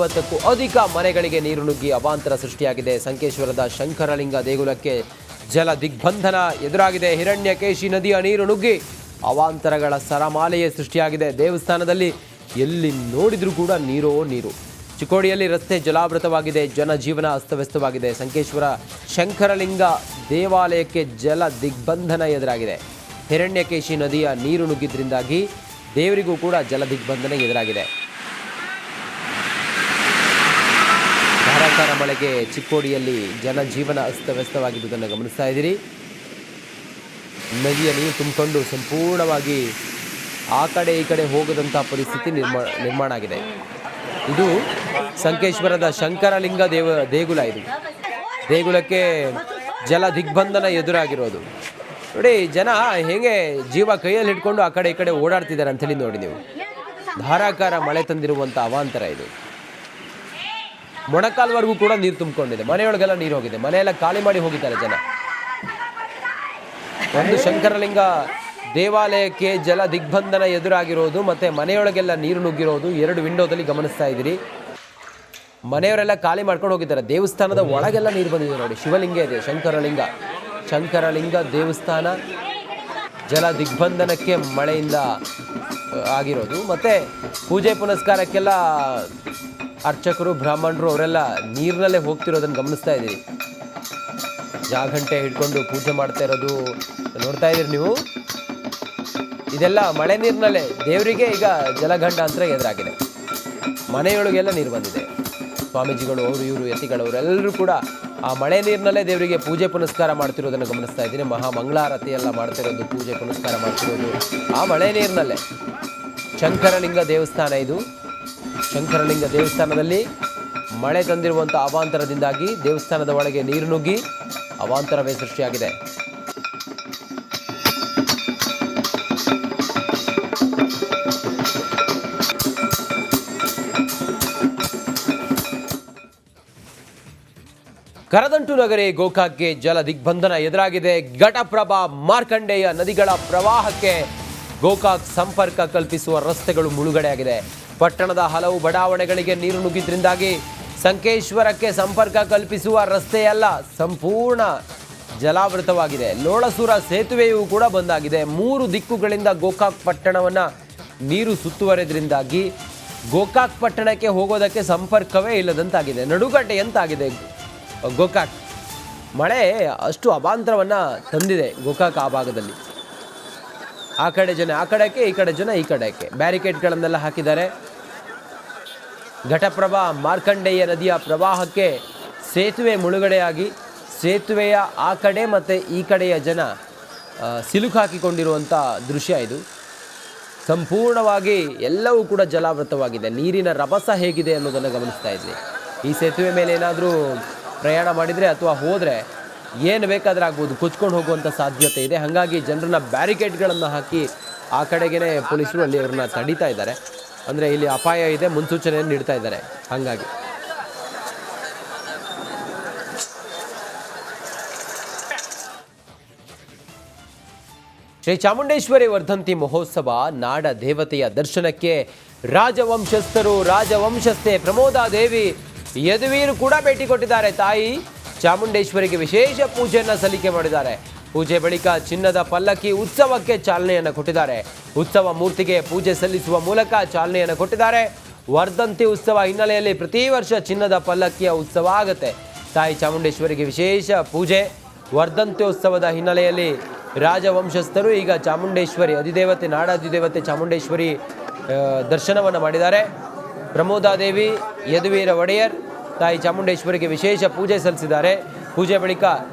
50ಕ್ಕೂ ಅಧಿಕ ಮನೆಗಳಿಗೆ ನೀರು ನುಗ್ಗಿ ಅವಾಂತರ ಸೃಷ್ಟಿಯಾಗಿದೆ. ಸಂಕೇಶ್ವರದ ಶಂಕರಲಿಂಗ ದೇಗುಲಕ್ಕೆ ಜಲ ದಿಗ್ಬಂಧನ ಎದುರಾಗಿದೆ. ಹಿರಣ್ಯಕೇಶಿ ನದಿಯ ನೀರು ನುಗ್ಗಿ ಅವಾಂತರಗಳ ಸರಮಾಲೆಯೇ ಸೃಷ್ಟಿಯಾಗಿದೆ. ದೇವಸ್ಥಾನದಲ್ಲಿ ಎಲ್ಲಿ ನೋಡಿದ್ರೂ ಕೂಡ ನೀರೋ ನೀರು. ಚಿಕ್ಕೋಡಿಯಲ್ಲಿ ರಸ್ತೆ ಜಲಾವೃತವಾಗಿದೆ. ಜನಜೀವನ ಅಸ್ತವ್ಯಸ್ತವಾಗಿದೆ. ಸಂಕೇಶ್ವರ ಶಂಕರಲಿಂಗ ದೇವಾಲಯಕ್ಕೆ ಜಲ ದಿಗ್ಬಂಧನ ಎದುರಾಗಿದೆ. ಹಿರಣ್ಯಕೇಶಿ ನದಿಯ ನೀರು ನುಗ್ಗಿದ್ರಿಂದಾಗಿ ದೇವರಿಗೂ ಕೂಡ ಜಲ ದಿಗ್ಬಂಧನ ಎದುರಾಗಿದೆ. ಧಾರಾಕಾರ ಮಳೆಗೆ ಚಿಕ್ಕೋಡಿಯಲ್ಲಿ ಜನಜೀವನ ಅಸ್ತವ್ಯಸ್ತವಾಗಿರುವುದನ್ನು ಗಮನಿಸ್ತಾ ಇದ್ದೀರಿ. ನದಿಯ ನೀರು ತುಂಬಿಕೊಂಡು ಸಂಪೂರ್ಣವಾಗಿ ಆ ಕಡೆ ಈ ಕಡೆ ಹೋಗದಂಥ ಪರಿಸ್ಥಿತಿ ನಿರ್ಮಾಣ ಆಗಿದೆ. ಇದು ಸಂಕೇಶ್ವರದ ಶಂಕರಲಿಂಗ ದೇಗುಲ. ಇದು ದೇಗುಲಕ್ಕೆ ಜಲ ದಿಗ್ಬಂಧನ ಎದುರಾಗಿರೋದು ನೋಡಿ. ಜನ ಹೇಗೆ ಜೀವ ಕೈಯಲ್ಲಿ ಹಿಡ್ಕೊಂಡು ಆ ಕಡೆ ಈ ಕಡೆ ಓಡಾಡ್ತಿದ್ದಾರೆ ಅಂಥೇಳಿ ನೋಡಿ ನೀವು. ಧಾರಾಕಾರ ಮಳೆ ತಂದಿರುವಂಥ ಅವಾಂತರ ಇದು. ಮೊಣಕಾಲ್ವರೆಗೂ ಕೂಡ ನೀರು ತುಂಬಿಕೊಂಡಿದೆ. ಮನೆಯೊಳಗೆಲ್ಲ ನೀರು ಹೋಗಿದೆ. ಮನೆಯೆಲ್ಲ ಖಾಲಿ ಮಾಡಿ ಹೋಗಿದ್ದಾರೆ ಜನ. ಒಂದು ಶಂಕರಲಿಂಗ ದೇವಾಲಯಕ್ಕೆ ಜಲ ದಿಗ್ಬಂಧನ ಎದುರಾಗಿರೋದು ಮತ್ತು ಮನೆಯೊಳಗೆಲ್ಲ ನೀರು ನುಗ್ಗಿರೋದು ಎರಡು ವಿಂಡೋದಲ್ಲಿ ಗಮನಿಸ್ತಾ ಇದ್ದೀರಿ. ಮನೆಯವರೆಲ್ಲ ಖಾಲಿ ಮಾಡ್ಕೊಂಡು ಹೋಗಿದ್ದಾರೆ. ದೇವಸ್ಥಾನದ ಒಳಗೆಲ್ಲ ನೀರು ಬಂದಿದೆ ನೋಡಿ. ಶಿವಲಿಂಗ ಇದೆ, ಶಂಕರಲಿಂಗ ದೇವಸ್ಥಾನ ಜಲ ದಿಗ್ಬಂಧನಕ್ಕೆ ಮಳೆಯಿಂದ ಆಗಿರೋದು. ಮತ್ತು ಪೂಜೆ ಪುನಸ್ಕಾರಕ್ಕೆಲ್ಲ ಅರ್ಚಕರು ಬ್ರಾಹ್ಮಣರು ಅವರೆಲ್ಲ ನೀರಿನಲ್ಲೇ ಹೋಗ್ತಿರೋದನ್ನು ಗಮನಿಸ್ತಾ ಇದ್ದೀರಿ. ಜಾಗಂಟೆ ಹಿಡ್ಕೊಂಡು ಪೂಜೆ ಮಾಡ್ತಾ ಇರೋದು ನೋಡ್ತಾ ಇದ್ದೀರಿ ನೀವು. ಇದೆಲ್ಲ ಮಳೆ ನೀರಿನಲ್ಲೇ ದೇವರಿಗೆ ಈಗ ಜಲಗಂಡಾಂತರ ಎದುರಾಗಿದೆ. ಮನೆಯೊಳಗೆಲ್ಲ ನೀರು ಬಂದಿದೆ. ಸ್ವಾಮೀಜಿಗಳು ಅವರು ಇವರು ಯತಿಗಳವರೆಲ್ಲರೂ ಕೂಡ ಆ ಮಳೆ ನೀರಿನಲ್ಲೇ ದೇವರಿಗೆ ಪೂಜೆ ಪುನಸ್ಕಾರ ಮಾಡ್ತಿರೋದನ್ನು ಗಮನಿಸ್ತಾ ಇದ್ದೀನಿ. ಮಹಾಮಂಗಳಾರತಿ ಎಲ್ಲ ಮಾಡ್ತಿರೋದು, ಪೂಜೆ ಪುನಸ್ಕಾರ ಮಾಡ್ತಿರೋದು ಆ ಮಳೆ ನೀರಿನಲ್ಲೇ. ಶಂಕರಲಿಂಗ ದೇವಸ್ಥಾನ ಇದು. ಶಂಕರಲಿಂಗ ದೇವಸ್ಥಾನದಲ್ಲಿ ಮಳೆ ತಂದಿರುವಂಥ ಅವಾಂತರದಿಂದಾಗಿ ದೇವಸ್ಥಾನದ ಒಳಗೆ ನೀರು ನುಗ್ಗಿ ಅವಾಂತರವೇ ಸೃಷ್ಟಿಯಾಗಿದೆ. ಕರದಂಟು ನಗರಿ ಗೋಕಾಕ್ಗೆ ಜಲ ದಿಗ್ಬಂಧನ ಎದುರಾಗಿದೆ. ಘಟಪ್ರಭಾ ಮಾರ್ಕಂಡೇಯ ನದಿಗಳ ಪ್ರವಾಹಕ್ಕೆ ಗೋಕಾಕ್ ಸಂಪರ್ಕ ಕಲ್ಪಿಸುವ ರಸ್ತೆಗಳು ಮುಳುಗಡೆಯಾಗಿದೆ. ಪಟ್ಟಣದ ಹಲವು ಬಡಾವಣೆಗಳಿಗೆ ನೀರು ನುಗ್ಗಿದ್ರಿಂದಾಗಿ ಸಂಕೇಶ್ವರಕ್ಕೆ ಸಂಪರ್ಕ ಕಲ್ಪಿಸುವ ರಸ್ತೆಯೆಲ್ಲ ಸಂಪೂರ್ಣ ಜಲಾವೃತವಾಗಿದೆ. ಲೋಳಸೂರ ಸೇತುವೆಯೂ ಕೂಡ ಬಂದಾಗಿದೆ. 3 ದಿಕ್ಕುಗಳಿಂದ ಗೋಕಾಕ್ ಪಟ್ಟಣವನ್ನು ನೀರು ಸುತ್ತುವರೆದ್ರಿಂದಾಗಿ ಗೋಕಾಕ್ ಪಟ್ಟಣಕ್ಕೆ ಹೋಗೋದಕ್ಕೆ ಸಂಪರ್ಕವೇ ಇಲ್ಲದಂತಾಗಿದೆ. ನಡುಗಡ್ಡೆಯಂತಾಗಿದೆ ಗೋಕಾಕ್. ಮಳೆ ಅಷ್ಟು ಅವಾಂತರವನ್ನು ತಂದಿದೆ ಗೋಕಾಕ್ ಆ ಭಾಗದಲ್ಲಿ. ಆ ಕಡೆ ಜನ ಆ ಕಡೆಗೆ, ಈ ಕಡೆ ಜನ ಈ ಕಡೆಗೆ. ಬ್ಯಾರಿಕೇಡ್ಗಳನ್ನೆಲ್ಲ ಹಾಕಿದ್ದಾರೆ. ಘಟಪ್ರಭಾ ಮಾರ್ಕಂಡೇಯ ನದಿಯ ಪ್ರವಾಹಕ್ಕೆ ಸೇತುವೆ ಮುಳುಗಡೆಯಾಗಿ ಸೇತುವೆಯ ಆ ಕಡೆ ಮತ್ತು ಈ ಕಡೆಯ ಜನ ಸಿಲುಕಾಕಿಕೊಂಡಿರುವಂಥ ದೃಶ್ಯ ಇದು. ಸಂಪೂರ್ಣವಾಗಿ ಎಲ್ಲವೂ ಕೂಡ ಜಲಾವೃತವಾಗಿದೆ. ನೀರಿನ ರಭಸ ಹೇಗಿದೆ ಅನ್ನೋದನ್ನು ಗಮನಿಸ್ತಾ ಇದ್ವಿ. ಈ ಸೇತುವೆ ಮೇಲೆ ಏನಾದರೂ ಪ್ರಯಾಣ ಮಾಡಿದರೆ ಅಥವಾ ಹೋದರೆ ಏನು ಬೇಕಾದರೆ ಆಗ್ಬೋದು, ಕೊಚ್ಕೊಂಡು ಹೋಗುವಂಥ ಸಾಧ್ಯತೆ ಇದೆ. ಹಾಗಾಗಿ ಜನರನ್ನ ಬ್ಯಾರಿಕೇಡ್ಗಳನ್ನು ಹಾಕಿ ಆ ಕಡೆಗೇ ಪೊಲೀಸರು ಅಲ್ಲಿ ಅವ್ರನ್ನ ತಡೀತಾ ಇದ್ದಾರೆ. ಅಂದರೆ ಇಲ್ಲಿ ಅಪಾಯ ಇದೆ, ಮುನ್ಸೂಚನೆಯನ್ನು ನೀಡ್ತಾ ಇದ್ದಾರೆ. ಹಾಗಾಗಿ ಶ್ರೀ ಚಾಮುಂಡೇಶ್ವರಿ ವರ್ಧಂತಿ ಮಹೋತ್ಸವ ನಾಡ ದೇವತೆಯ ದರ್ಶನಕ್ಕೆ ರಾಜವಂಶಸ್ಥರು, ರಾಜವಂಶಸ್ಥೆ ಪ್ರಮೋದಾದೇವಿ ಯದುವೀರು ಕೂಡ ಭೇಟಿ ಕೊಟ್ಟಿದ್ದಾರೆ. ತಾಯಿ ಚಾಮುಂಡೇಶ್ವರಿಗೆ ವಿಶೇಷ ಪೂಜೆಯನ್ನು ಸಲ್ಲಿಕೆ ಮಾಡಿದ್ದಾರೆ. ಪೂಜೆ ಬಳಿಕ ಚಿನ್ನದ ಪಲ್ಲಕ್ಕಿ ಉತ್ಸವಕ್ಕೆ ಚಾಲನೆಯನ್ನು ಕೊಟ್ಟಿದ್ದಾರೆ. ಉತ್ಸವ ಮೂರ್ತಿಗೆ ಪೂಜೆ ಸಲ್ಲಿಸುವ ಮೂಲಕ ಚಾಲನೆಯನ್ನು ಕೊಟ್ಟಿದ್ದಾರೆ. ವರ್ಧಂತಿ ಉತ್ಸವ ಹಿನ್ನೆಲೆಯಲ್ಲಿ ಪ್ರತಿ ವರ್ಷ ಚಿನ್ನದ ಪಲ್ಲಕ್ಕಿಯ ಉತ್ಸವ ಆಗುತ್ತೆ. ತಾಯಿ ಚಾಮುಂಡೇಶ್ವರಿಗೆ ವಿಶೇಷ ಪೂಜೆ. ವರ್ಧಂತಿ ಉತ್ಸವದ ಹಿನ್ನೆಲೆಯಲ್ಲಿ ರಾಜವಂಶಸ್ಥರು ಈಗ ಚಾಮುಂಡೇಶ್ವರಿ ಅಧಿದೇವತೆ, ನಾಡಾಧಿದೇವತೆ ಚಾಮುಂಡೇಶ್ವರಿ ದರ್ಶನವನ್ನು ಮಾಡಿದ್ದಾರೆ. ಪ್ರಮೋದಾದೇವಿ, ಯದುವೀರ ಒಡೆಯರ್ ತಾಯಿ ಚಾಮುಂಡೇಶ್ವರಿಗೆ ವಿಶೇಷ ಪೂಜೆ ಸಲ್ಲಿಸಿದ್ದಾರೆ. ಪೂಜೆ ಬಳಿಕ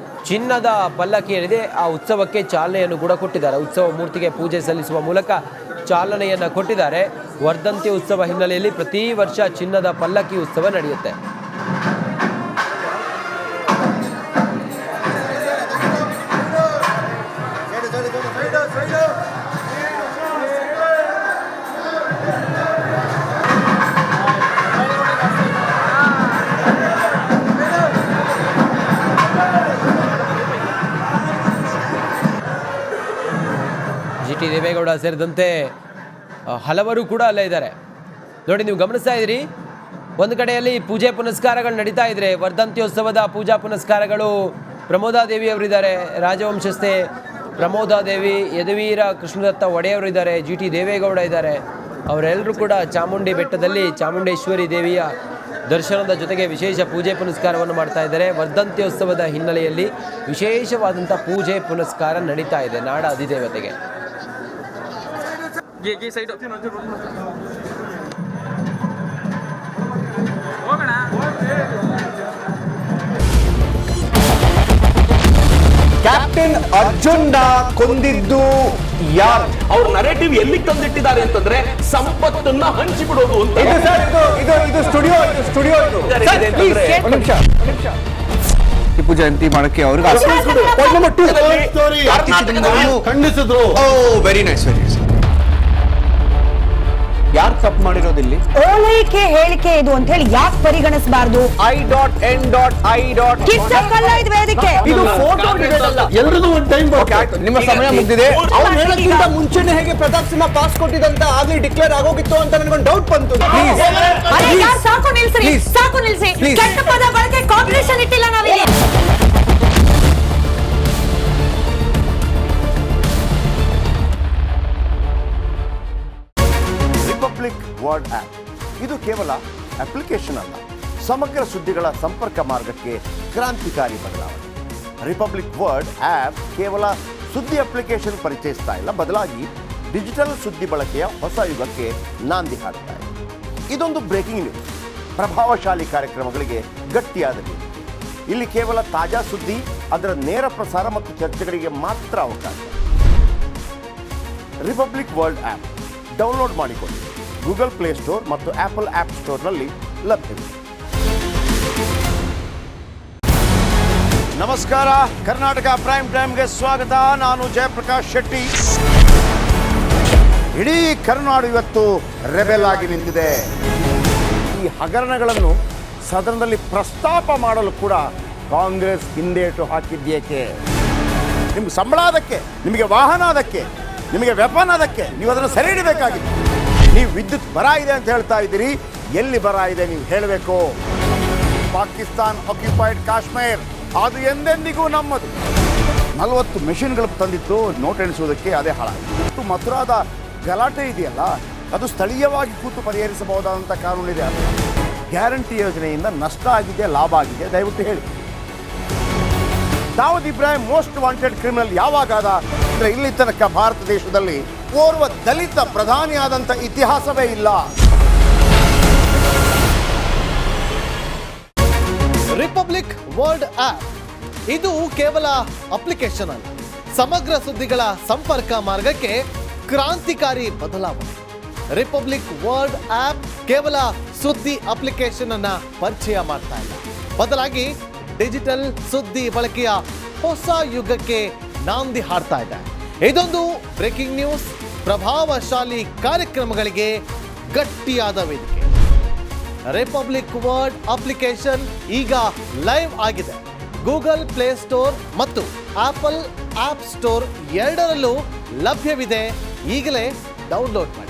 ಚಿನ್ನದ ಪಲ್ಲಕ್ಕಿ ಏನಿದೆ ಆ ಉತ್ಸವಕ್ಕೆ ಚಾಲನೆಯನ್ನು ಕೂಡ ಕೊಟ್ಟಿದ್ದಾರೆ. ಉತ್ಸವ ಮೂರ್ತಿಗೆ ಪೂಜೆ ಸಲ್ಲಿಸುವ ಮೂಲಕ ಚಾಲನೆಯನ್ನು ಕೊಟ್ಟಿದ್ದಾರೆ. ವರ್ಧಂತಿ ಉತ್ಸವ ಹಿನ್ನೆಲೆಯಲ್ಲಿ ಪ್ರತಿ ವರ್ಷ ಚಿನ್ನದ ಪಲ್ಲಕ್ಕಿ ಉತ್ಸವ ನಡೆಯುತ್ತೆ. ಟಿ ದೇವೇಗೌಡ ಸೇರಿದಂತೆ ಹಲವರು ಕೂಡ ಅಲ್ಲೇ ಇದ್ದಾರೆ ನೋಡಿ. ನೀವು ಗಮನಿಸ್ತಾ ಇದ್ದೀರಿ, ಒಂದು ಕಡೆಯಲ್ಲಿ ಪೂಜೆ ಪುನಸ್ಕಾರಗಳು ನಡೀತಾ ಇದ್ರೆ ವರ್ಧಂತ್ಯೋತ್ಸವದ ಪೂಜಾ ಪುನಸ್ಕಾರಗಳು ಪ್ರಮೋದಾದೇವಿ ಅವರಿದ್ದಾರೆ, ರಾಜವಂಶಸ್ಥೆ ಪ್ರಮೋದಾದೇವಿ, ಯದುವೀರ ಕೃಷ್ಣದತ್ತ ಒಡೆಯವರಿದ್ದಾರೆ, GT ದೇವೇಗೌಡ ಇದ್ದಾರೆ. ಅವರೆಲ್ಲರೂ ಕೂಡ ಚಾಮುಂಡಿ ಬೆಟ್ಟದಲ್ಲಿ ಚಾಮುಂಡೇಶ್ವರಿ ದೇವಿಯ ದರ್ಶನದ ಜೊತೆಗೆ ವಿಶೇಷ ಪೂಜೆ ಪುನಸ್ಕಾರವನ್ನು ಮಾಡ್ತಾ ಇದ್ದಾರೆ. ವರ್ಧಂತ್ಯೋತ್ಸವದ ಹಿನ್ನೆಲೆಯಲ್ಲಿ ವಿಶೇಷವಾದಂಥ ಪೂಜೆ ಪುನಸ್ಕಾರ ನಡೀತಾ ಇದೆ ನಾಡ ಅಧಿದೇವತೆಗೆ. ಕ್ಯಾಪ್ಟನ್ ಅರ್ಜುನ್ ಕೊಂದಿದ್ದು ಯಾರು? ಅವ್ರ ನರೇಟಿವ್ ಎಲ್ಲಿ ತಂದಿಟ್ಟಿದ್ದಾರೆ ಅಂತಂದ್ರೆ ಸಂಪತ್ತನ್ನ ಹಂಚಿಬಿಡೋದು ಅಂತ. ಇದು ಸ್ಟುಡಿಯೋ ಟಿಪ್ಪು ಜಯಂತಿ ಮಾಡಕ್ಕೆ ಅವ್ರಿಗೆ ಖಂಡಿಸಿದ್ರು. Very nice. ಯಾರು ತಪ್ಪು ಮಾಡಿರೋದಿಲ್ಲಿ? ಓಲೈಕೆ ಹೇಳಿಕೆ ಇದು ಅಂತ ಹೇಳಿ ಯಾಕೆ ಪರಿಗಣಿಸಬಾರ್ದು? ಇದು ಫೋಟೋ ಎಲ್ರಿಗೂ ಒಂದು ಟೈಮ್. ನಿಮ್ಮ ಸಮಯ ಮುಗಿದಿದೆ. ಅವ್ರು ಹೇಳೋಕ್ಕಿಂತ ಮುಂಚೆನೆ ಹೇಗೆ ಪ್ರತಾಪ್ ಸಿಂಹ ಪಾಸ್ ಕೊಟ್ಟಿದಂತ ಆಗ್ಲಿ ಡಿಕ್ಲೇರ್ ಆಗೋಗಿತ್ತು ಅಂತ ನನಗೊಂದು ಡೌಟ್ ಬಂತು. ಸಾಕು ನಿಲ್ಸಿ. ಕೆಟ್ಟ ಪದ ಬಳಕೆ ಕಾಂಪಿಟೇಷನ್ ಇಟ್ಟಿಲ್ಲ ನಾವಿಲ್ಲಿ. ರಿಪಬ್ಲಿಕ್ ವರ್ಡ್ ಆಪ್ ಇದು ಕೇವಲ ಅಪ್ಲಿಕೇಶನ್ ಅಲ್ಲ, ಸಮಗ್ರ ಸುದ್ದಿಗಳ ಸಂಪರ್ಕ ಮಾರ್ಗಕ್ಕೆ ಕ್ರಾಂತಿಕಾರಿ ಬದಲಾವಣೆ. ರಿಪಬ್ಲಿಕ್ ವರ್ಡ್ ಆಪ್ ಕೇವಲ ಸುದ್ದಿ ಅಪ್ಲಿಕೇಶನ್ ಪರಿಚಯಿಸ್ತಾ ಇಲ್ಲ, ಬದಲಾಗಿ ಡಿಜಿಟಲ್ ಸುದ್ದಿ ಬಳಕೆಯ ಹೊಸ ಯುಗಕ್ಕೆ ನಾಂದಿ ಹಾಡ್ತಾ ಇದೆ. ಇದೊಂದು ಬ್ರೇಕಿಂಗ್ ನ್ಯೂಸ್, ಪ್ರಭಾವಶಾಲಿ ಕಾರ್ಯಕ್ರಮಗಳಿಗೆ ಗಟ್ಟಿಯಾದ ನ್ಯೂಸ್. ಇಲ್ಲಿ ಕೇವಲ ತಾಜಾ ಸುದ್ದಿ, ಅದರ ನೇರ ಪ್ರಸಾರ ಮತ್ತು ಚರ್ಚೆಗಳಿಗೆ ಮಾತ್ರ ಅವಕಾಶ. ರಿಪಬ್ಲಿಕ್ ವರ್ಲ್ಡ್ ಆಪ್ ಡೌನ್ಲೋಡ್ ಮಾಡಿಕೊಳ್ಳಿ. ಗೂಗಲ್ ಪ್ಲೇಸ್ಟೋರ್ ಮತ್ತು ಆಪಲ್ ಆಪ್ ಸ್ಟೋರ್ನಲ್ಲಿ ಲಭ್ಯವಿದೆ. ನಮಸ್ಕಾರ, ಕರ್ನಾಟಕ ಪ್ರೈಮ್ ಟೈಮ್ಗೆ ಸ್ವಾಗತ. ನಾನು ಜಯಪ್ರಕಾಶ್ ಶೆಟ್ಟಿ. ಇಡೀ ಕರುನಾಡು ಇವತ್ತು ರೆಬೆಲ್ ಆಗಿ ನಿಂತಿದೆ. ಈ ಹಗರಣಗಳನ್ನು ಸದನದಲ್ಲಿ ಪ್ರಸ್ತಾಪ ಮಾಡಲು ಕೂಡ ಕಾಂಗ್ರೆಸ್ ಹಿಂದೇಟು ಹಾಕಿದ್ದೇಕೆ? ನಿಮ್ಗೆ ಸಂಬಳ ಅದಕ್ಕೆ, ನಿಮಗೆ ವಾಹನ ಅದಕ್ಕೆ, ನಿಮಗೆ ವೆಪನ್ ಅದಕ್ಕೆ, ನೀವು ಅದನ್ನು ಸೆರೆ ಹಿಡಬೇಕಾಗಿತ್ತು. ನೀವು ವಿದ್ಯುತ್ ಬರ ಇದೆ ಅಂತ ಹೇಳ್ತಾ ಇದ್ದೀರಿ, ಎಲ್ಲಿ ಬರ ಇದೆ ನೀವು ಹೇಳಬೇಕು. ಪಾಕಿಸ್ತಾನ್ ಆಕ್ಯುಪೈಡ್ ಕಾಶ್ಮೀರ್ ಅದು ಎಂದೆಂದಿಗೂ ನಮ್ಮದು. 40 ಮೆಷಿನ್ಗಳು ತಂದಿತ್ತು ನೋಟ್ ಎಣಿಸುವುದಕ್ಕೆ, ಅದೇ ಹಾಳಾಯಿತು. ಮಥುರಾದ ಗಲಾಟೆ ಇದೆಯಲ್ಲ, ಅದು ಸ್ಥಳೀಯವಾಗಿ ಕೂತು ಪರಿಹರಿಸಬಹುದಾದಂಥ ಕಾನೂನಿದೆ. ಗ್ಯಾರಂಟಿ ಯೋಜನೆಯಿಂದ ನಷ್ಟ ಆಗಿದೆ, ಲಾಭ ಆಗಿದೆ, ದಯವಿಟ್ಟು ಹೇಳಿ. Dawood Ibrahim most wanted criminal ಯಾವಾಗಾದ ಅಂದರೆ ಇಲ್ಲಿ ತನಕ ಭಾರತ ದೇಶದಲ್ಲಿ ಓರ್ವ ದಲಿತ ಪ್ರಧಾನಿಯಾದಂಥ ಇತಿಹಾಸವೇ ಇಲ್ಲ. ರಿಪಬ್ಲಿಕ್ ವರ್ಲ್ಡ್ ಆಪ್ ಇದು ಕೇವಲ ಅಪ್ಲಿಕೇಶನ್ ಅಲ್ಲ, ಸಮಗ್ರ ಸುದ್ದಿಗಳ ಸಂಪರ್ಕ ಮಾರ್ಗಕ್ಕೆ ಕ್ರಾಂತಿಕಾರಿ ಬದಲಾವಣೆ. ರಿಪಬ್ಲಿಕ್ ವರ್ಲ್ಡ್ ಆಪ್ ಕೇವಲ ಸುದ್ದಿ ಅಪ್ಲಿಕೇಶನ್ ಅನ್ನ ಪರಿಚಯ ಮಾಡ್ತಾ ಇಲ್ಲ, ಬದಲಾಗಿ ಡಿಜಿಟಲ್ ಸುದ್ದಿ ಬಳಕೆಯ ಹೊಸ ಯುಗಕ್ಕೆ ನಾಂದಿ ಹಾಡ್ತಾ ಇದೆ. ಇದೊಂದು ಬ್ರೇಕಿಂಗ್ ನ್ಯೂಸ್, ಪ್ರಭಾವಶಾಲಿ ಕಾರ್ಯಕ್ರಮಗಳಿಗೆ ಗಟ್ಟಿಯಾದ ವೇದಿಕೆ. ರಿಪಬ್ಲಿಕ್ ವರ್ಲ್ಡ್ ಅಪ್ಲಿಕೇಶನ್ ಈಗ ಲೈವ್ ಆಗಿದೆ. ಗೂಗಲ್ ಪ್ಲೇಸ್ಟೋರ್ ಮತ್ತು ಆಪಲ್ ಆಪ್ ಸ್ಟೋರ್ ಎರಡರಲ್ಲೂ ಲಭ್ಯವಿದೆ. ಈಗಲೇ ಡೌನ್ಲೋಡ್ ಮಾಡಿ.